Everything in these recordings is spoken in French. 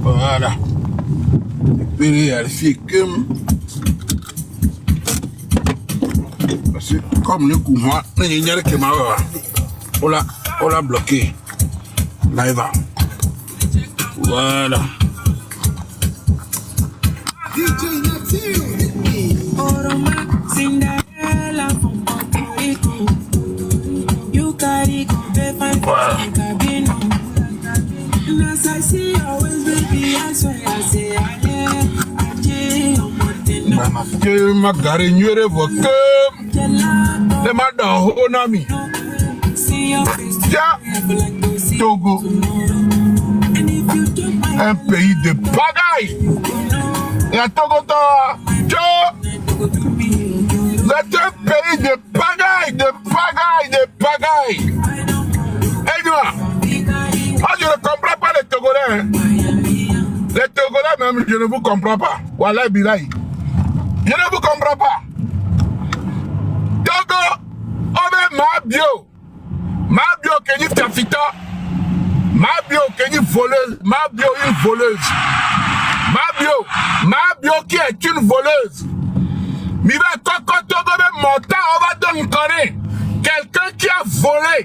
Voilà. Et elle fait comme. Parce que comme le courant, il y a qui m'a on l'a bloqué. Là, il va. Voilà. Voilà. Que ma garignure voque le madame Onami Togo, un pays de pagaille. La Togo, c'est un pays de pagaille, Et moi, je ne comprends pas les Togolais. Hein. Les Togolais même, je ne vous comprends pas. Wallah bilaï. Je ne vous comprends pas. Togo, on est Mabio. Mabio qui est tafita. Mabio qui est voleuse. Mabio une voleuse. Mabio qui est une voleuse. Mais Coco Togo même montant, on va donner connaître. Quelqu'un qui a volé.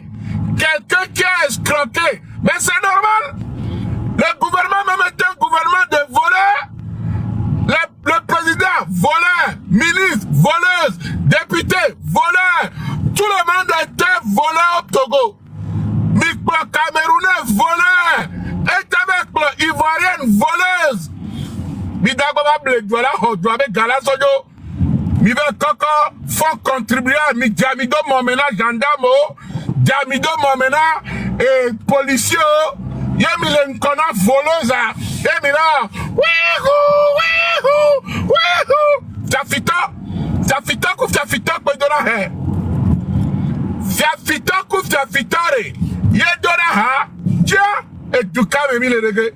Quelqu'un qui a escroqué. Mais c'est normal. Le gouvernement même est un gouvernement de voleurs. Le président, voleur. Ministre, voleuse. Député, voleur. Tout le monde était voleur au Togo. Micro Camerounais, voleur. Et avec l'Ivoirienne, voleuse. Midagoba Bledouala, Hodouabe, Galasoyo. Mive Koko, faut contribuer à Midjamido Momena, gendarme. Djamido Momena, et policier. Yemilen Kona, voleuse. Yemila, wouhou. Tafita kouf tafita kodora he. Tafita kouf tafitare. Yedora ha. Tia. Et du calme mi le reggae.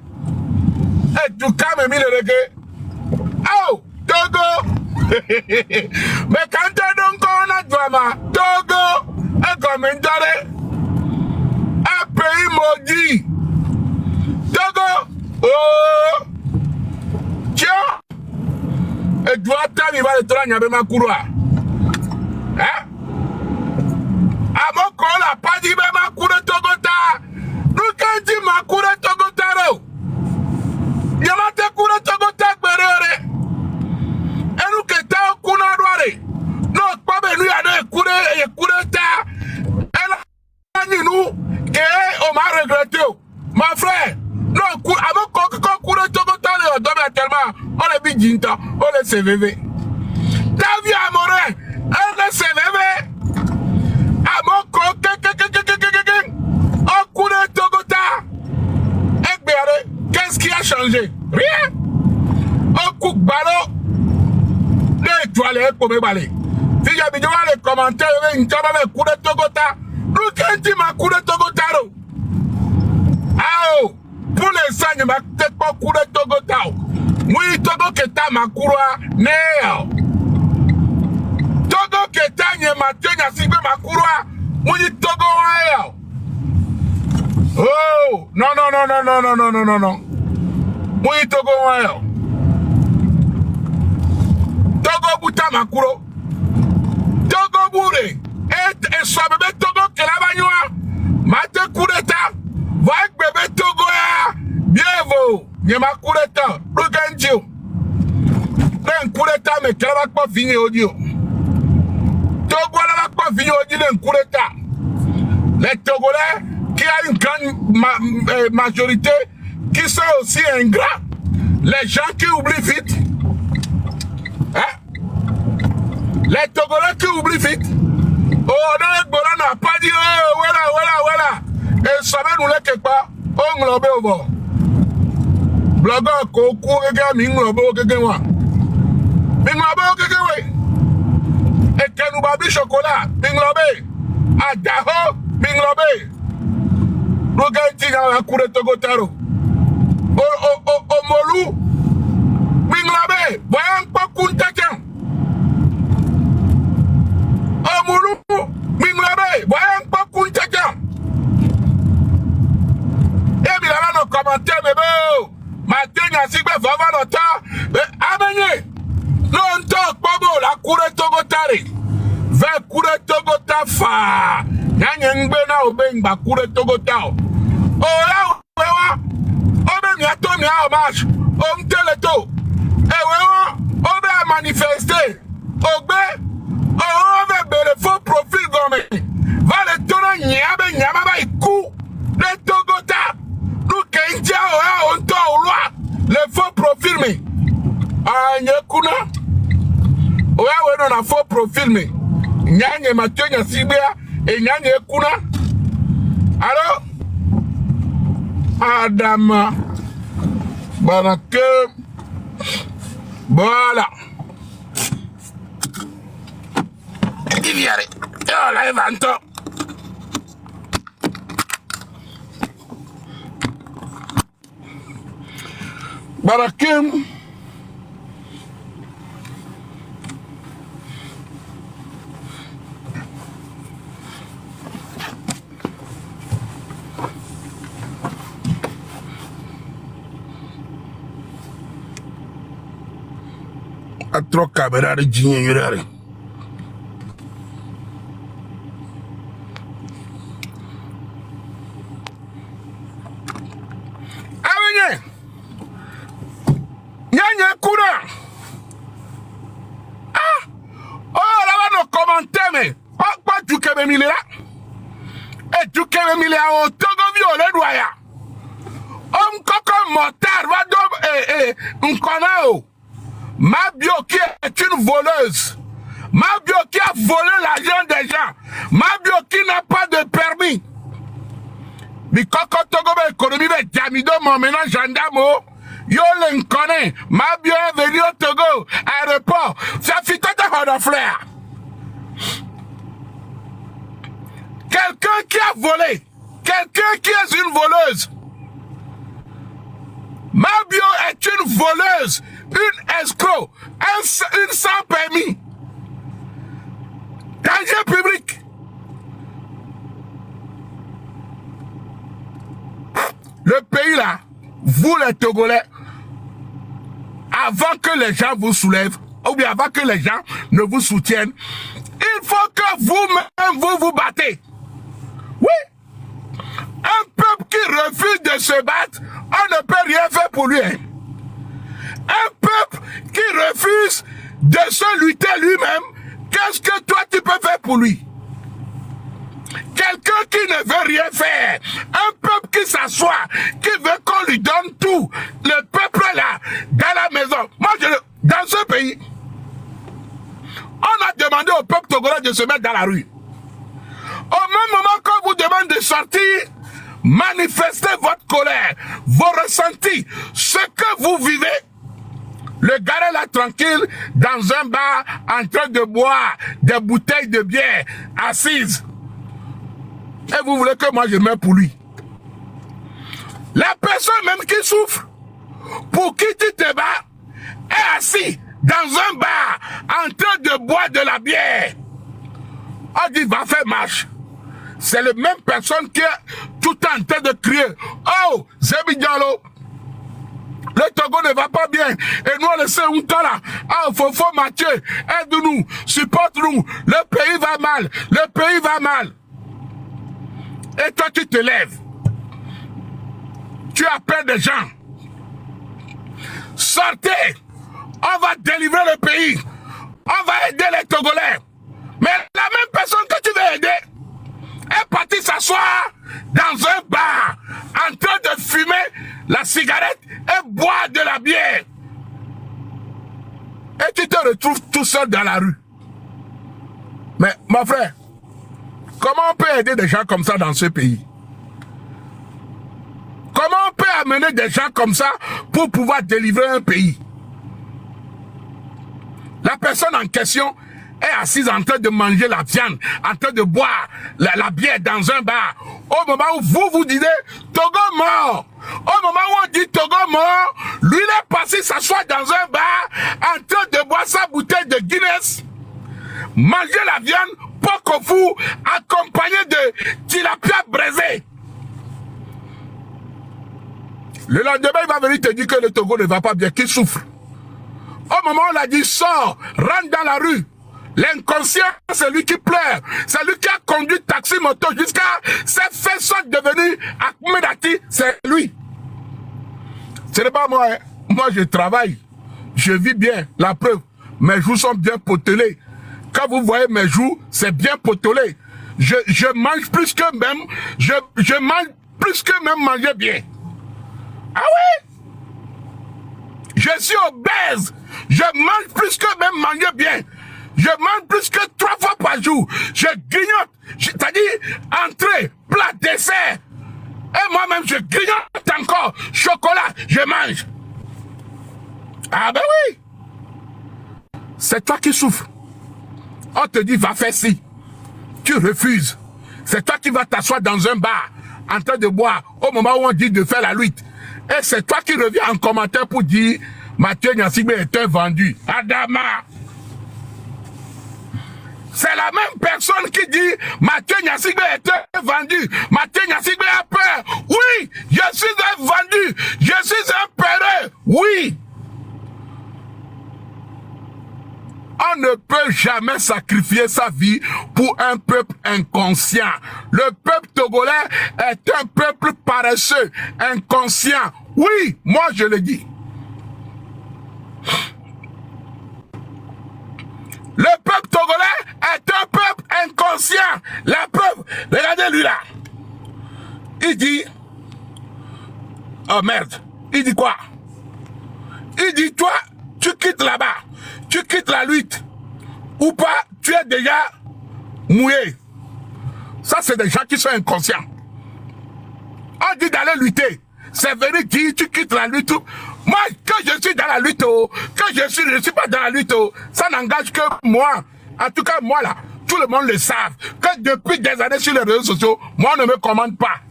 Oh, Togo. Mais quand tu donc on a drama, Togo, un commentaire, un pays maudit. Togo, oh, tiens, et tu vas t'arriver à l'étranger avec ma courroie. Hein? À mon col, la pas dit ma courroie Togota. Nous, quand tu ma courroie Togotaro, Yamate courroie Togota, Berere. Et nous, que t'as un coup d'oreille. Non, pas venu à deux courroies et courroies. Elle a dit nous, et on m'a regretté. Ma frère, non, à mon courroie Togota, on est tellement, on est bidinta, on est CVV. T'as vu à Morin, on est CVV. À mon on courroie Togota. Qu'est-ce qui a changé? Rien. On coupe ballon. Les toiles comme balai. Si j'ai besoin les commentaires, une cabane de courroie Togota. Nous, quand tu m'as courroie Togota. Ah, pour les signes, ma tête pas courroie Togota. Oui, Togo que t'as ma courroie. Néo. Togo que t'as n'y ma tête à signer ma courroie. Oui, Togo, ouais. Oh, non. Oui, Togo, ouais. Togo Bouta Makuro. Togo Bouré. Et soit bébé Togo que la bagnoua. Mate Koureta. Vague bébé Togo. Bien vous. Nyama Koureta. Rugandio. D'un Koureta, mais qu'elle va pas finir audio. Togo n'a pas fini audio d'un Koureta. Les Togolais qui a une grande majorité qui sont aussi ingrats. Les gens qui oublient vite. Hein? Les Togolais qui oublient vite. Oh, on n'a pas dit, oh, voilà. Et ça va nous les quelque part. On globe au bord. Blogueur, Koku, regarde, Minglobe au Kekewa. Minglobe au Kekewa. Et Kenoubabi chocolat, Minglobe. Adaho, Minglobe. Regarde, dans la cour de Togotaro. Molu. Minglobe, voyons pas Kuntakan. Molu, Minglobe, voyons pas Kuntakan. Et bien là, nos commentaires, bébé. Matenya sigbe vava nota. Amenye. Non to bobo la kure togotari. Ve kure togota fa. Nyanye ngbe obeng ba kure togota. Oya wewa. Obe miato mi homage. Omteleto. Wewa. Obe a manifesté. Ogbe. Obe bele faux profil gomme. Va le tono nyabe nyamaba iku. Le togota. Nous kenja oya onto loi. Le faux profil me. Anye kuna. Oya we no na faux profil me. Nyanye matenya sibea. E nyanye kuna. Alors. Adama. Barake. Voilà. Il y a oh là, il va entendre. Barakim. A trop caméra de Junior. Nyanye kuna. Ah! Oh là va no commenter me. Pas du kebe milera. Et du kebe milera o togo violé doya. Koko motard va do nkona. Mabio qui est une voleuse. Mabio qui a volé l'argent des gens. Mabio qui n'a pas de permis. Mais Koko Togo be économie be Jamido mon ménage gendarme. Yo l'enconnais. Mabio est venu au Togo. Aéroport. Ça fit tout un fleur. Quelqu'un qui a volé. Quelqu'un qui est une voleuse. Mabio est une voleuse. Une escroc, une sans permis. Danger public. Le pays là, vous les Togolais, avant que les gens vous soulèvent, ou bien avant que les gens ne vous soutiennent, il faut que vous-même vous battez. Oui. Un peuple qui refuse de se battre, on ne peut rien faire pour lui. Un peuple qui refuse de se lutter lui-même, qu'est-ce que toi tu peux faire pour lui? Quelqu'un qui ne veut rien faire, un peuple qui s'assoit, qui veut qu'on lui donne tout, le peuple là, dans la maison. Moi, dans ce pays, on a demandé au peuple togolais de se mettre dans la rue. Au même moment qu'on vous demande de sortir, manifestez votre colère, vos ressentis, ce que vous vivez. Le gars est là tranquille, dans un bar, en train de boire des bouteilles de bière, assise. Et vous voulez que moi je meure pour lui. La personne même qui souffre, pour qui tu te bats, est assis dans un bar, en train de boire de la bière. On dit, va faire marche. C'est la même personne qui est tout en train de crier, oh, Zébi Diallo. Le Togo ne va pas bien. Et nous, on le sait où t'as là. Ah, faut Mathieu. Aide-nous. Supporte-nous. Le pays va mal. Le pays va mal. Et toi, tu te lèves. Tu appelles des gens. Sortez. On va délivrer le pays. On va aider les Togolais. Mais la même personne que tu veux aider est partie s'asseoir dans un bar en train de fumer la cigarette et boire de la bière. Et tu te retrouves tout seul dans la rue. Mais mon frère, comment on peut aider des gens comme ça dans ce pays? Comment on peut amener des gens comme ça pour pouvoir délivrer un pays? La personne en question est assise en train de manger la viande, en train de boire la bière dans un bar. Au moment où vous disiez Togo mort, au moment où on dit Togo mort, lui il est passé s'asseoir dans un bar en train de boire sa bouteille de Guinness, manger la viande, porc au four, accompagné de tilapia braisé. Le lendemain, il va venir te dire que le Togo ne va pas bien, qu'il souffre. Au moment où on l'a dit, sors, rentre dans la rue. L'inconscient, c'est lui qui pleure. C'est lui qui a conduit taxi moto jusqu'à ses fesses sont devenues Ahmedati, c'est lui. Ce n'est pas moi. Hein. Moi, je travaille. Je vis bien. La preuve, mes joues sont bien potelées. Quand vous voyez mes joues, c'est bien potelé. Je mange plus que même, je mange plus que même manger bien. Ah oui? Je suis obèse. Je mange plus que même manger bien. Je mange plus que 3 fois par jour. Je grignote. C'est-à-dire, entrée, plat, dessert. Et moi-même, je grignote encore. Chocolat, je mange. Ah ben oui. C'est toi qui souffres. On te dit, va faire ci. Tu refuses. C'est toi qui vas t'asseoir dans un bar, en train de boire, au moment où on dit de faire la lutte. Et c'est toi qui reviens en commentaire pour dire, Mathieu Nyasigbe est un vendu. Adama. C'est la même personne qui dit, Mathieu Nyasigbe est un vendu. Mathieu Nyasigbe a peur. Oui, je suis un vendu. Je suis un peureux. Oui. On ne peut jamais sacrifier sa vie pour un peuple inconscient. Le peuple togolais est un peuple paresseux, inconscient. Oui, moi je le dis. Le peuple togolais est un peuple inconscient. La preuve, regardez lui là. Il dit, oh merde, il dit quoi? Il dit, toi, tu quittes là-bas. Tu quittes la lutte ou pas, tu es déjà mouillé. Ça, c'est des gens qui sont inconscients. On dit d'aller lutter. C'est venir dire, tu quittes la lutte. Moi, que je suis dans la lutte, que je suis pas dans la lutte, ça n'engage que moi. En tout cas, moi là, tout le monde le savent. Que depuis des années sur les réseaux sociaux, moi, on ne me commande pas.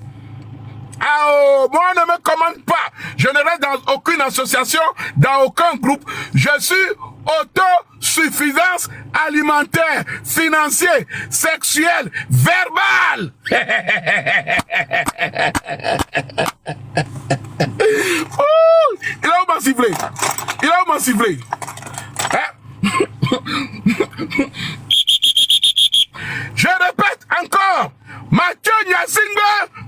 Ah oh, moi on ne me commande pas. Je ne reste dans aucune association, dans aucun groupe. Je suis autosuffisance alimentaire, financière, sexuelle, verbale. Oh, il a où m'a sifflé? Il a où m'a sifflé? Hein? Je répète encore, Mathieu Nyasigbe,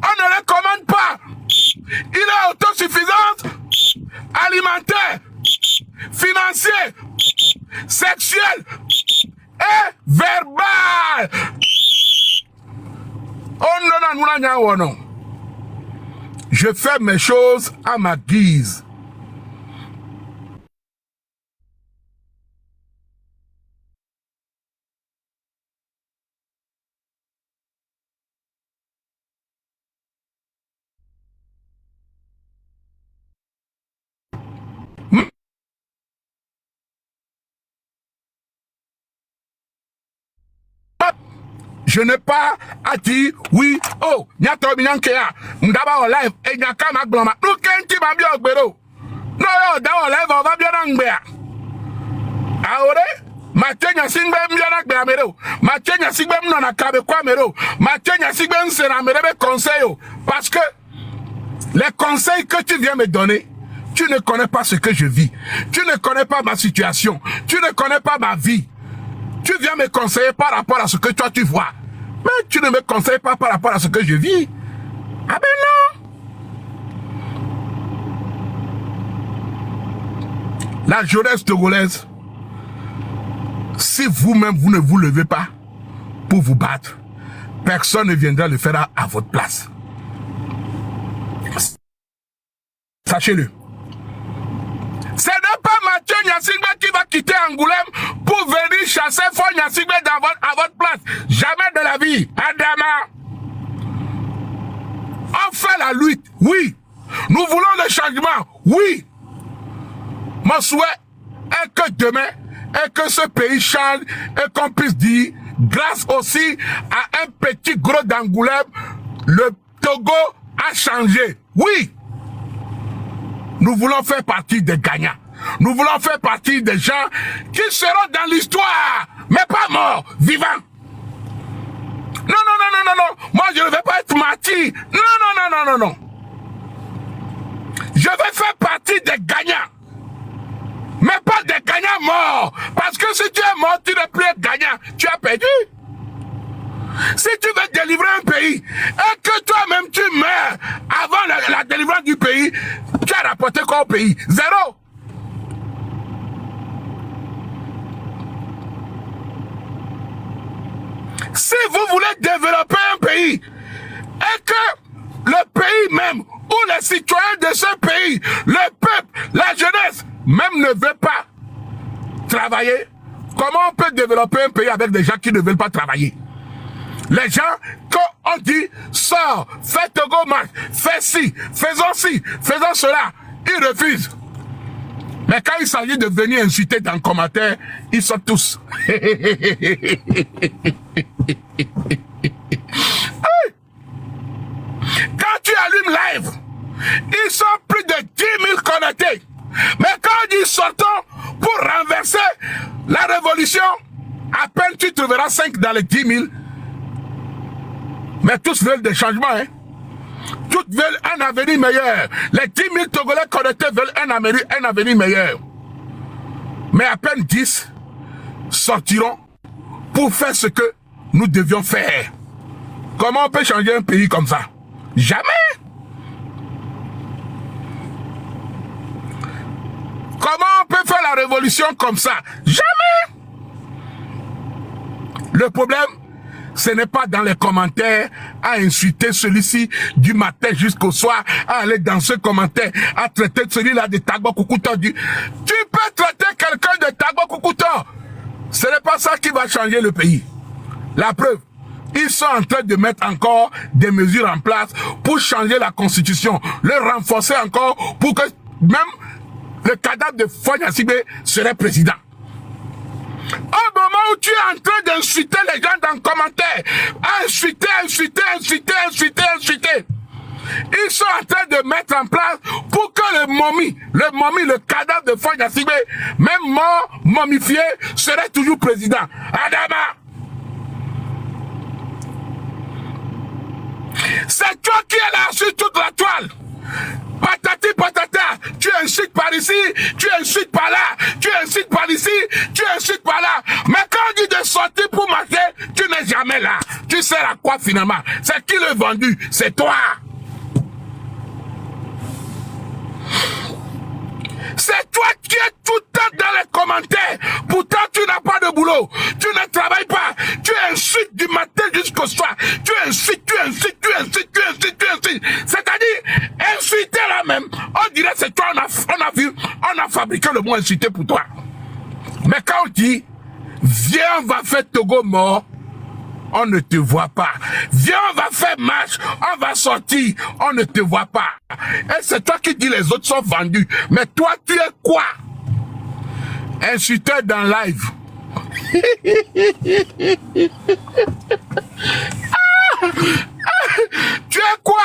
on ne le commande pas. Il est autosuffisant, alimentaire, financier, sexuel et verbal. Oh non. Je fais mes choses à ma guise. Je n'ai pas à dire, oui, oh, Nyato Minyankea, Mdaba en live, et Nyaka Magbloma, nous kenti mabio gbero. Non, yo, da en live, on va bien angbea. Aore, Mathieu Nyasigbe mbiana gbea mero. Mathieu Nyasigbe mnona kabe kwa mero. Mathieu Nyasigbe nsera merebe conseil. Parce que les conseils que tu viens me donner, tu ne connais pas ce que je vis. Tu ne connais pas ma situation. Tu ne connais pas ma vie. Tu viens me conseiller par rapport à ce que toi tu vois. Mais tu ne me conseilles pas par rapport à ce que je vis. Ah ben non. La jeunesse togolaise, si vous-même vous ne vous levez pas pour vous battre, personne ne viendra le faire à votre place. Sachez-le. Ce n'est pas Mathieu Nyasigbe qui va quitter Angoulême pour venir chasser Fort Nyasigbe à votre place. Jamais de la vie. Adama. On fait la lutte. Oui. Nous voulons le changement. Oui. Mon souhait est que demain, et que ce pays change et qu'on puisse dire, grâce aussi à un petit gros d'Angoulême, le Togo a changé. Oui. Nous voulons faire partie des gagnants. Nous voulons faire partie des gens qui seront dans l'histoire, mais pas morts, vivants. Non. Moi, je ne vais pas être martyr. Non. Je vais faire partie des gagnants. Mais pas des gagnants morts. Parce que si tu es mort, tu n'es plus gagnant. Tu as perdu. Si tu veux délivrer un pays et que toi-même tu meurs avant la délivrance du pays, tu as rapporté quoi au pays? Zéro. Si vous voulez développer un pays et que le pays même ou les citoyens de ce pays, le peuple, la jeunesse, même ne veut pas travailler, comment on peut développer un pays avec des gens qui ne veulent pas travailler? Les gens, quand on dit, sors, fais Togo marche, fais ci, faisons cela, ils refusent. Mais quand il s'agit de venir insulter dans le commentaire, ils sont tous. Quand tu allumes live, ils sont plus de 10 000 connectés. Mais quand on dit sortons pour renverser la révolution, à peine tu trouveras 5 dans les 10 000. Mais tous veulent des changements, hein. Tous veulent un avenir meilleur. Les 10 000 Togolais connectés veulent un avenir meilleur. Mais à peine 10 sortiront pour faire ce que nous devions faire. Comment on peut changer un pays comme ça? Jamais. Comment on peut faire la révolution comme ça? Jamais. Le problème, ce n'est pas dans les commentaires à insulter celui-ci du matin jusqu'au soir, à aller dans ce commentaire, à traiter celui-là de Tagbo Koukouton. Tu peux traiter quelqu'un de Tagbo Koukouton. Ce n'est pas ça qui va changer le pays. La preuve, ils sont en train de mettre encore des mesures en place pour changer la constitution, le renforcer encore pour que même le cadavre de Fogna Sibé serait président. Au moment où tu es en train d'insulter les gens dans le commentaire, insulter, ils sont en train de mettre en place pour que le cadavre de Fogna Sibé, même mort, momifié, serait toujours président. Adama! C'est toi qui es là sur toute la toile. Patati patata, tu incites par ici, tu incites par là, tu incites par ici, tu incites par là. Mais quand on dit de sortir pour marcher, tu n'es jamais là. Tu sers à quoi finalement? C'est qui le vendu? C'est toi. C'est toi qui es tout le temps dans les commentaires. Pourtant, tu n'as pas de boulot. Tu ne travailles pas. Tu insultes du matin jusqu'au soir. Tu incites. C'est-à-dire, insulter là même, on dirait c'est toi, on a fabriqué le mot insulter pour toi. Mais quand on dit, viens, on va faire Togo mort, on ne te voit pas. Viens, on va faire marche, on va sortir, on ne te voit pas. Et c'est toi qui dis les autres sont vendus. Mais toi, tu es quoi? Insulteur dans live. Tu es quoi?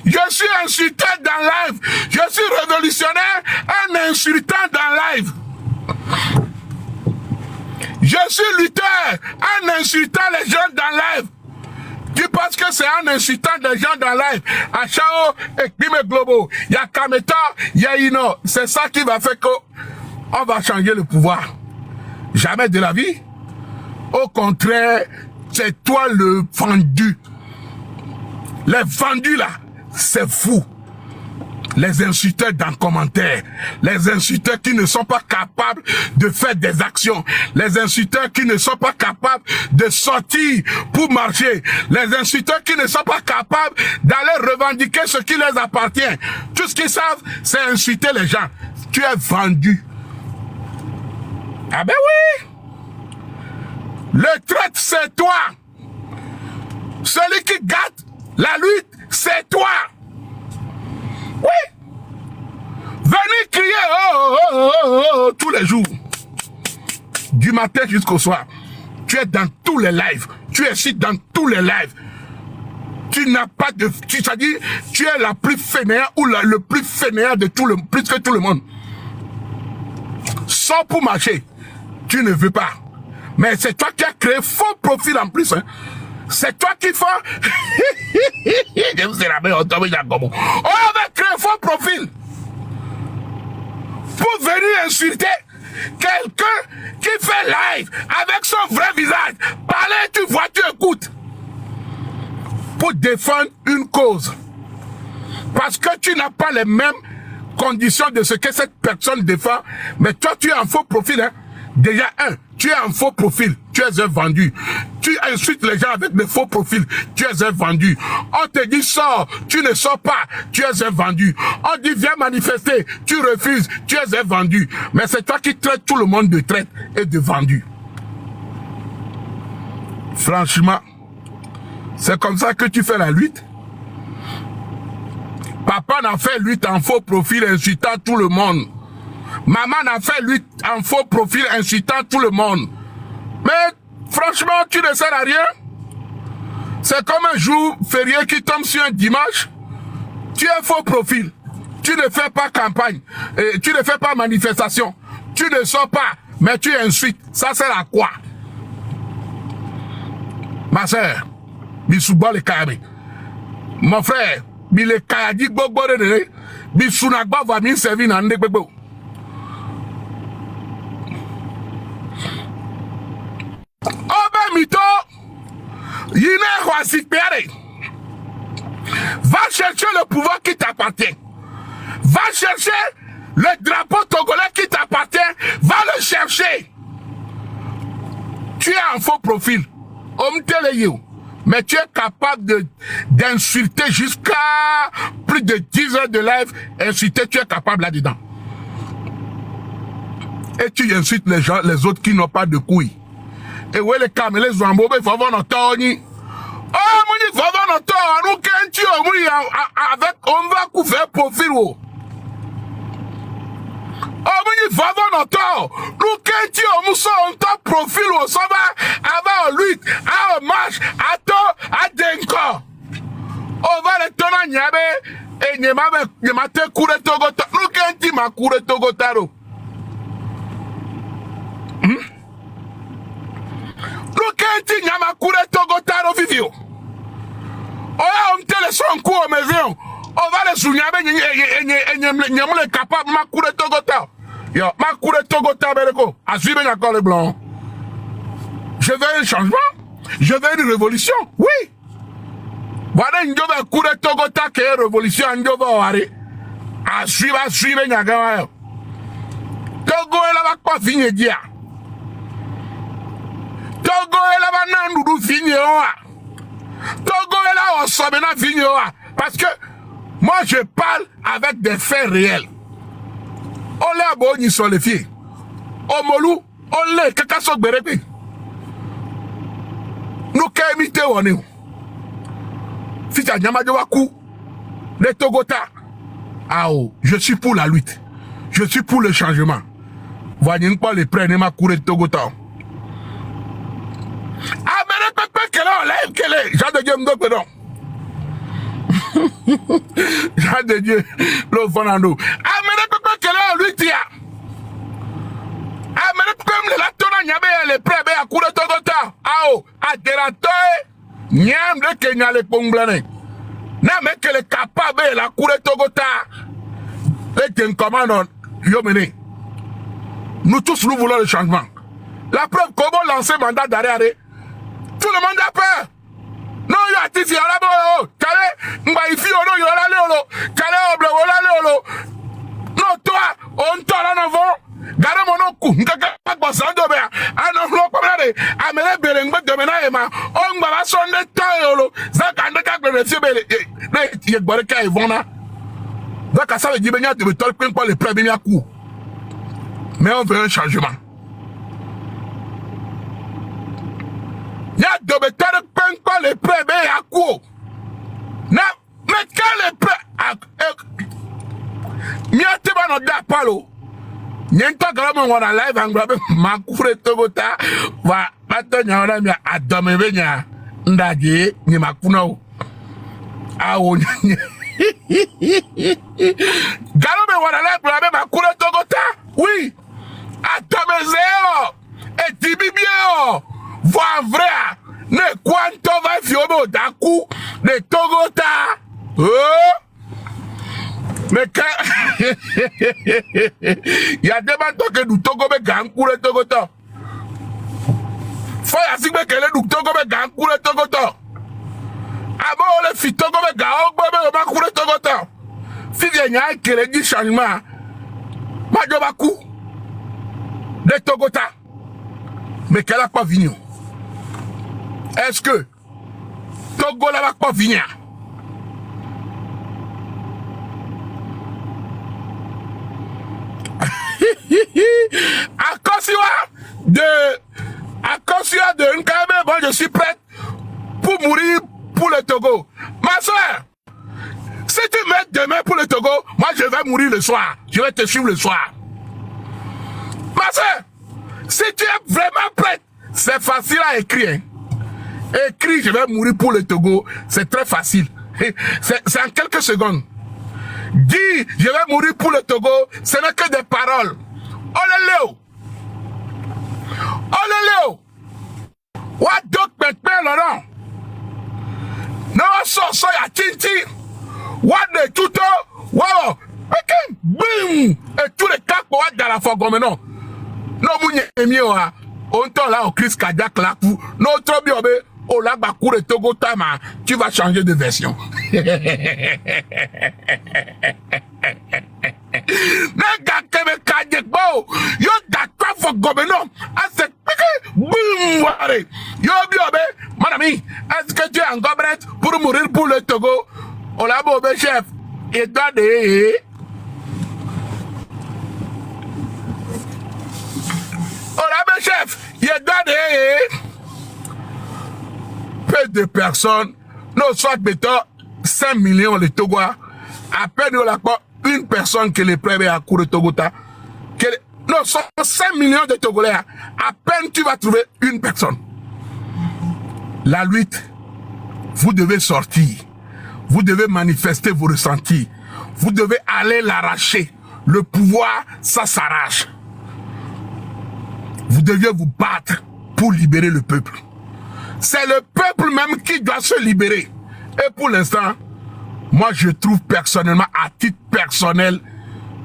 Je suis insulteur dans live. Je suis révolutionnaire, un insultant dans live. Je suis lutteur, en insultant les gens dans live. Tu penses que c'est en insultant des gens dans live? À Chao et Bime Globo, il y a Kameta, il y a Ino. C'est ça qui va faire qu'on va changer le pouvoir. Jamais de la vie. Au contraire, c'est toi le vendu. Les vendus là, c'est fou. Les insulteurs dans le commentaire, les insulteurs qui ne sont pas capables de faire des actions, les insulteurs qui ne sont pas capables de sortir pour marcher, les insulteurs qui ne sont pas capables d'aller revendiquer ce qui les appartient. Tout ce qu'ils savent, c'est insulter les gens. Tu es vendu. Ah ben oui! Le traître, c'est toi. Celui qui gâte la lutte, c'est toi. Oui. Venez crier oh, tous les jours. Du matin jusqu'au soir. Tu es dans tous les lives. Tu es ici dans tous les lives. Tu n'as pas de... C'est-à-dire, tu es la plus fainéante ou le plus fainéant de tout le... plus que tout le monde. Sans pour marcher. Tu ne veux pas. Mais c'est toi qui as créé faux profil en plus. Hein. C'est toi qui fais... On va créer faux profil. insulter quelqu'un qui fait live avec son vrai visage. Parler, tu vois, tu écoutes. Pour défendre une cause. Parce que tu n'as pas les mêmes conditions de ce que cette personne défend. Mais toi, tu es en faux profil. Hein? Déjà, tu es en faux profil. Tu es un vendu. Tu insultes les gens avec des faux profils. Tu es un vendu. On te dit sors. Tu ne sors pas. Tu es un vendu. On dit viens manifester. Tu refuses. Tu es un vendu. Mais c'est toi qui traites tout le monde de traite et de vendu. Franchement, c'est comme ça que tu fais la lutte. Papa n'a fait lutte en faux profil insultant tout le monde. Maman n'a fait lutte en faux profil insultant tout le monde. Mais franchement, tu ne sers à rien. C'est comme un jour férié qui tombe sur un dimanche. Tu es faux profil. Tu ne fais pas campagne. Tu ne fais pas manifestation. Tu ne sors pas. Mais tu insultes. Ça sert à quoi? Ma soeur, Bisouba le Kayabe. Mon frère, Bile Kayadi Gbogbo de Bisounagba va bien servir dans le Gbogbo. Obe Mito, Yine Hwasikpere. Va chercher le pouvoir qui t'appartient. Va chercher le drapeau togolais qui t'appartient. Va le chercher. Tu es en faux profil. Mais tu es capable d'insulter jusqu'à plus de 10 heures de live. Insulter, tu es capable là-dedans. Et tu insultes les gens, les autres qui n'ont pas de couilles. Et où est les caméras, les zambos, il faut avoir notre temps. Oh, il faut avoir notre temps. Nous, quand tu avec, on va couvrir profil. Oh, il faut avoir notre temps. Nous, quand tu on t'a profil, ça va avoir lutte, à marche, à temps, à denko. On va le tourner à Niabe, et Niabe te couré Togota. Nous, quand tu m'as couré Togotaro. Nous, quand tu m'as couré Togotaro, Vivio. On te laisse un coup au maison. On va le souligner, et Niabe capable, m'a couré Togota. Yo, ma couré Togota, Bereko. À suivre encore le blanc. Je veux un changement. Je veux une révolution. Oui. Voilà une couré Togota qui est révolution. À suivre, Niagawa. Togo est là-bas, quoi, fini, dia. Togo est là-bas, nan, nous, fini, Togo est là, on s'en maintenant, fini, parce que moi, je parle avec des faits réels. On l'a abonné sur les filles. On molou, on l'a, caca sok berebe. Nous qu'imiter on est. Fita Nyamadewaku, les Togota. Ah oh, je suis pour la lutte. Je suis pour le changement. Voyez pas les prêts, ma cour de Togota. Ah, mais le pépé qu'elle a, là, qu'elle est. Jean de Dieu, m'dok, pardon. Jean de Dieu, le Fernando. Ah, mais le pépé qu'elle a, lui, tia. Ah, mais le pépé, la tona, n'yabe, les prêts, à cour de Togota. Ah oh, à Derato, n'yam de Kenya, les Pongblane. Non, mais qu'elle est capable, la cour de Togota. Les gens commandent, Yomene. Nous tous, nous voulons le changement. La preuve, comment lancer mandat d'arrêt. Tout le monde a peur. Non, il y a Tifi, il y a la boue, Calais, Mbaïfi, il y a la léolo, Calais, Oble, il y a la léolo. Non, toi, on t'a là avant. Gare mon coup, n'kaka pas bossant de bien. Ah non, non, pas mal. Amele Belengbe de Menaema. On va sonner taïolo. Zakandeka de Fibele. Il y a Boreka et Vona. Donc, ça veut dire que tu veux tolker pas les premiers coups. Mais on veut un changement. Il y a de tolker pas les premiers coups. Non, mais quand les premiers. Miate ba no da palo. Nyenta gramo ngona live anglabe makufre Togota va bato nyona mi adome benya ndaje ni makuna o. Awo nya. Galome wana live anglabe makure Togota. Oui. Adome zeo. Et tibibio. Voix vrai. Ne quanto va fiobo daku de Togota. Oh. Mais quand Il y a des gens qui nous Togo be gang pour le Togo to. Faut y que les nous Togo be gang pour le Togo to. Abo le fi Togo be gang pour le Togo to. Si il y a un qui changement, ma jobaku de Togota. Mais qu'elle a pas venu. Est-ce que Togo n'a pas venu? À cause de Nkabe, bon, je suis prêt pour mourir pour le Togo. Ma soeur, si tu mets demain pour le Togo, moi je vais mourir le soir. Je vais te suivre le soir. Ma soeur, si tu es vraiment prête, c'est facile à écrire. Hein. Écris, je vais mourir pour le Togo, c'est très facile. C'est en quelques secondes. Dis, je vais mourir pour le Togo, ce n'est que des paroles. Oh Léo! Oh Léo! What donc maintenant, Laurent? Non, so ya tinti. What de tuto? Wow! Ok, boum! Et tous les cas pour être dans la forme maintenant. Non, vous mieux, on t'en là au crise cardiaque là pour notre biobé. Oh là, Bakou de Togo Tama, tu vas changer de version. Yo d'accord for gouvernement. Boum, yo biobé, mon ami, est-ce que tu es en gobrette pour mourir pour le Togo? Oh là, bobé chef, et toi de. Oh là, mon chef, il doit de. Peu de personnes, non, soit mettons 5 millions de Togois, à peine il n'y a pas une personne qui les prête à court de Togota. Non, soit 5 millions de Togolais, à peine tu vas trouver une personne. La lutte, vous devez sortir, vous devez manifester vos ressentis, vous devez aller l'arracher. Le pouvoir, ça s'arrache. Vous devez vous battre pour libérer le peuple. C'est le peuple même qui doit se libérer. Et pour l'instant, moi je trouve personnellement, à titre personnel,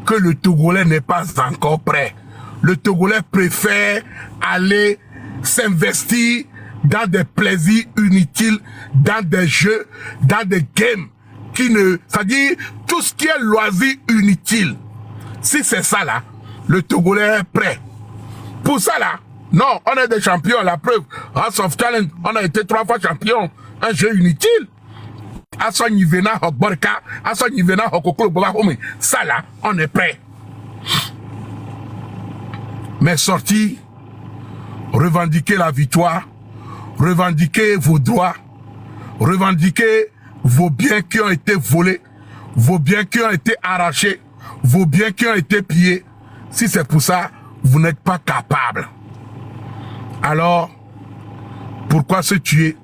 que le Togolais n'est pas encore prêt. Le Togolais préfère aller s'investir dans des plaisirs inutiles, dans des jeux, dans des games qui ne... C'est-à-dire tout ce qui est loisir inutile. Si c'est ça là, le Togolais est prêt. Pour ça là, non, on est des champions, la preuve. House of Talent, on a été 3 fois champion. Un jeu inutile. Ça là, on est prêt. Mais sortir, revendiquer la victoire, revendiquer vos droits, revendiquer vos biens qui ont été volés, vos biens qui ont été arrachés, vos biens qui ont été pillés. Si c'est pour ça, vous n'êtes pas capable. Alors, pourquoi se tuer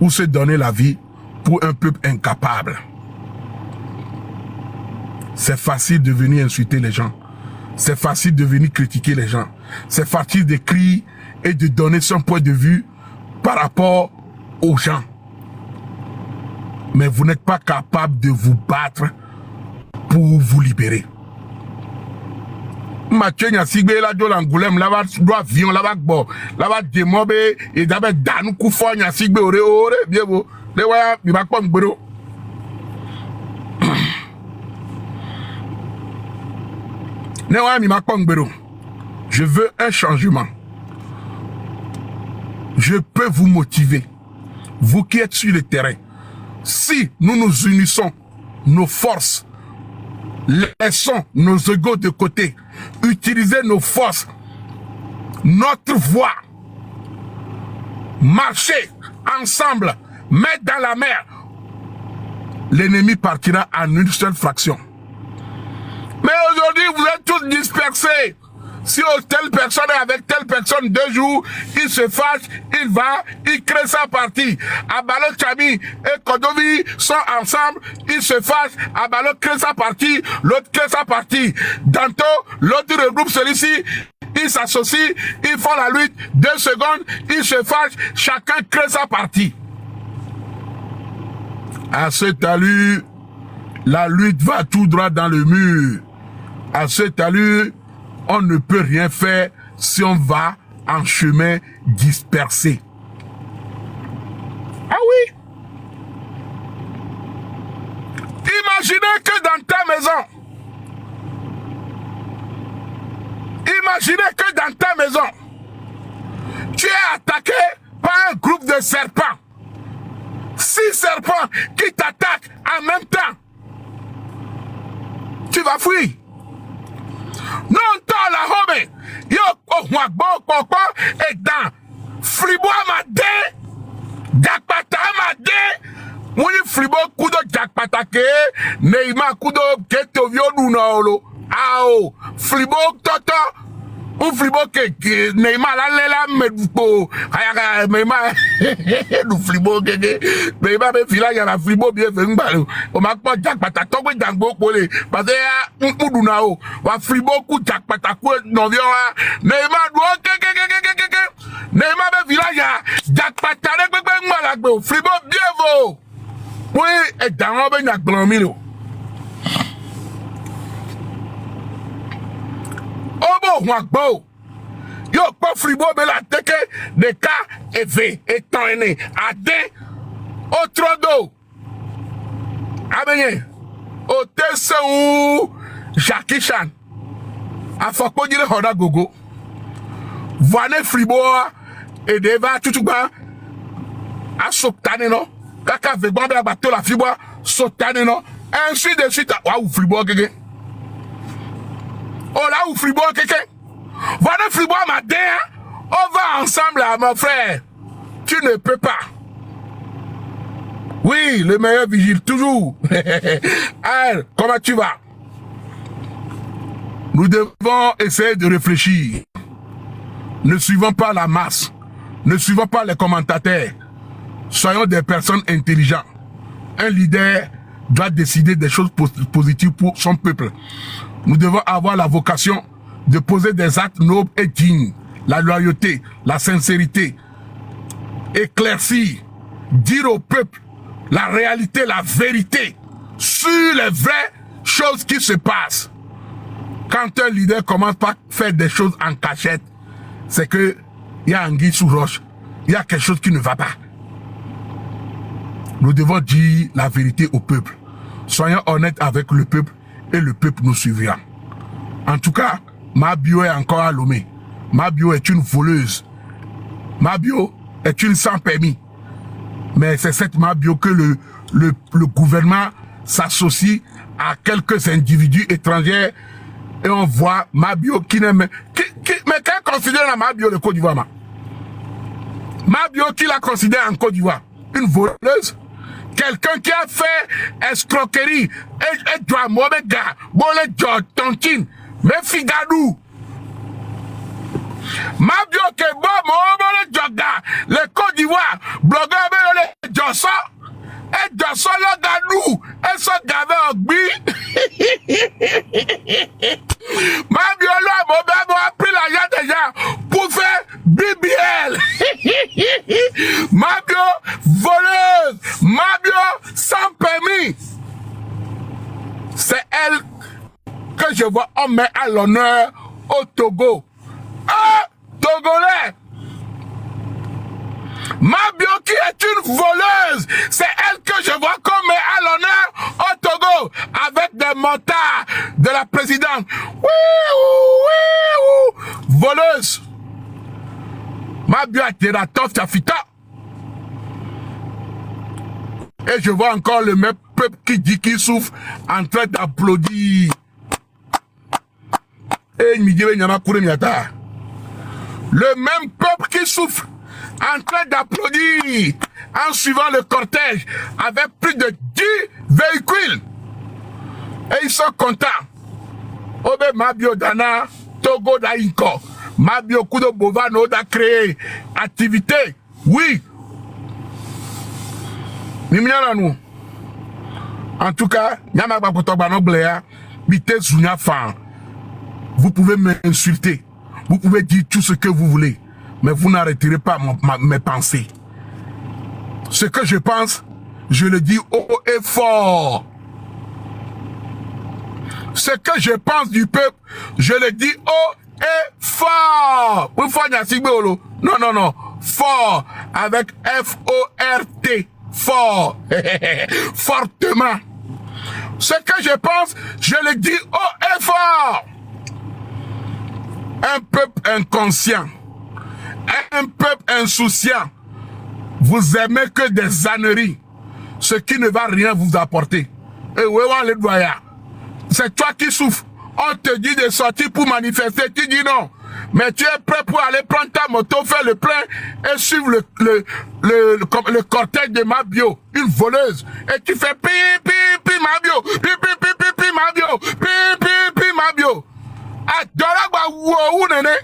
ou se donner la vie pour un peuple incapable? C'est facile de venir insulter les gens. C'est facile de venir critiquer les gens. C'est facile d'écrire et de donner son point de vue par rapport aux gens. Mais vous n'êtes pas capable de vous battre pour vous libérer. Mathieu Nyasigbe la do l'Angoulême là-bas doit avion là-bas bon là-bas démobe et d'abord danou koufo Nyasigbe ore bien beau le wa mi ba pon gbero ne wa mi ma pon gbero. Je veux un changement. Je peux vous motiver, vous qui êtes sur le terrain. Si nous nous unissons nos forces, laissons nos égos de côté, utilisez nos forces, notre voix, marchez ensemble, mettre dans la mer, l'ennemi partira en une seule fraction. Mais aujourd'hui, vous êtes tous dispersés. Si telle personne est avec telle personne 2 jours, il se fâche, il va, il crée sa partie. Abalo Chami et Kodovi sont ensemble, ils se fâchent, Abalo crée sa partie, l'autre crée sa partie. Tantôt, l'autre regroupe celui-ci, ils s'associent, ils font la lutte, 2 secondes, ils se fâchent, chacun crée sa partie. À ce talus, la lutte va tout droit dans le mur. À cette allure, on ne peut rien faire si on va en chemin dispersé. Ah oui. Imaginez que dans ta maison, tu es attaqué par un groupe de serpents. 6 serpents qui t'attaquent en même temps. Tu vas fuir. Non, toi la home, yo, oh, moi, bon, et dans Fribo Amade, Jakpata Amade, Mouni Fribo Kudo Jakpata ke, Neima Kudo Keto Viodu Nolo, Ao, Fribo Toto, un Fribo ke, Neima la lela medpo, Hayaka, Neima, du Fribo ke, Neima be fila yana Fribo bien venu balu, o makpo Jakpata, Tokwe Jangbo Kole, parce que Udu Nao, wa Fribo Ku Jakpata Ku Novio, Neima do ke, Neima be fila ya, Jakpata Rekbe Malagbo, Fribo bien vo. Oui, et dans le bain de Obo Wagbo. Yo, pas fribo, mais la teke de cas éve, étant né, à des autres dos. Abenye, au tesse ou Jackie Chan. A Foko dire Hoda Gogo. Voine fribo, et deva tout bas. A Soptane, non? Kaka vegban be bateau la fribois sautane non ainsi de suite wa ou fribois keke oh là ou fribois keke voilà fribois ma dé on va ensemble là mon frère tu ne peux pas oui le meilleur vigile toujours alors comment tu vas nous devons essayer de réfléchir ne suivons pas la masse ne suivons pas les commentateurs. Soyons des personnes intelligentes. Un leader doit décider des choses positives pour son peuple. Nous devons avoir la vocation de poser des actes nobles et dignes. La loyauté, la sincérité. Éclaircir, dire au peuple la réalité, la vérité sur les vraies choses qui se passent. Quand un leader commence par faire des choses en cachette, c'est que il y a anguille sous roche. Il y a quelque chose qui ne va pas. Nous devons dire la vérité au peuple. Soyons honnêtes avec le peuple et le peuple nous suivra. En tout cas, Mabio est encore à Lomé. Mabio est une voleuse. Mabio est une sans permis. Mais c'est cette Mabio que le gouvernement s'associe à quelques individus étrangers et on voit Mabio qui n'aime... Mais qu'elle considère la Mabio de Côte d'Ivoire? Mabio qui la considère en Côte d'Ivoire? Une voleuse? Quelqu'un qui a fait escroquerie et doit mauvais gars, bon les tontine, mais figadou. Mabio que bon les joga, les Côte d'Ivoire, blogueur les jossa, et jossa le gadou, et ce gavé en gbi. Mabio là, mon a pris la yade déjà pour faire BBL. Mabio voleuse, Mabio sans permis. C'est elle que je vois on met à l'honneur au Togo. Ah, Togolais. Mabio qui est une voleuse, c'est elle que je vois qu'on met à l'honneur au Togo avec des motards de la présidente. Oui, voleuse. Mabio a été la toffe tafita. Et je vois encore le même peuple qui dit qu'il souffre en train d'applaudir. Et le même peuple qui souffre en train d'applaudir en suivant le cortège avec plus de 10 véhicules. Et ils sont contents. Obe Mabio Dana, Togo Dainko, Mabio Kudo Bovano da créé activité. Oui. En tout cas, vous pouvez m'insulter. Vous pouvez dire tout ce que vous voulez. Mais vous n'arrêterez pas mes pensées. Ce que je pense, je le dis haut et fort. Ce que je pense du peuple, je le dis haut et fort. Non, non, non. Fort. Avec F-O-R-T. Fort. Fortement. Ce que je pense, je le dis haut et fort. Un peuple inconscient. Un peuple insouciant. Vous aimez que des âneries. Ce qui ne va rien vous apporter. Et c'est toi qui souffres. On te dit de sortir pour manifester. Tu dis non. Mais tu es prêt pour aller prendre ta moto, faire le plein et suivre le cortège de Mabio, une voleuse. Et tu fais pi, pi, pi, Mabio. Pi, pi, pi, pi, pi, Mabio. Pi, pi, pi, Mabio. Adoragba ou nene.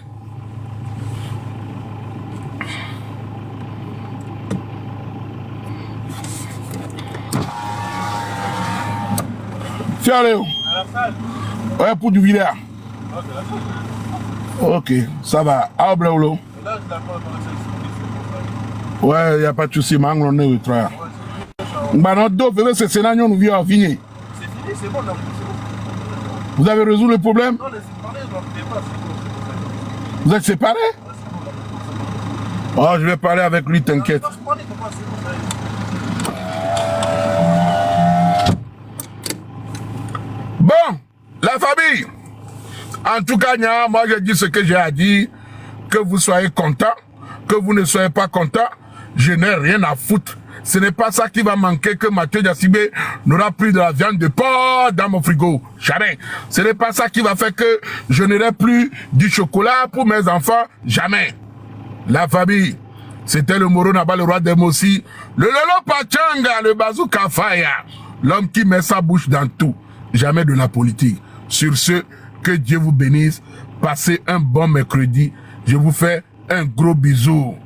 Tiens, Léo. Ouais, pour du vidéo. Ok, ça va. Ah, Blaulo. Ouais, il n'y a pas de souci. C'est bon, vous avez résolu le problème? Non, vous êtes séparés? Oh, je vais parler avec lui, t'inquiète. Bon, la famille. En tout cas, moi je dis ce que j'ai à dire. Que vous soyez content, que vous ne soyez pas content, je n'ai rien à foutre. Ce n'est pas ça qui va manquer que Mathieu Diassibé n'aura plus de la viande de porc dans mon frigo. Jamais. Ce n'est pas ça qui va faire que je n'aurai plus du chocolat pour mes enfants. Jamais. La famille. C'était le Moro Naba, le roi des Mossi. Le Lolo Pachanga, le Bazooka Faya. L'homme qui met sa bouche dans tout. Jamais de la politique. Sur ce, que Dieu vous bénisse. Passez un bon mercredi. Je vous fais un gros bisou.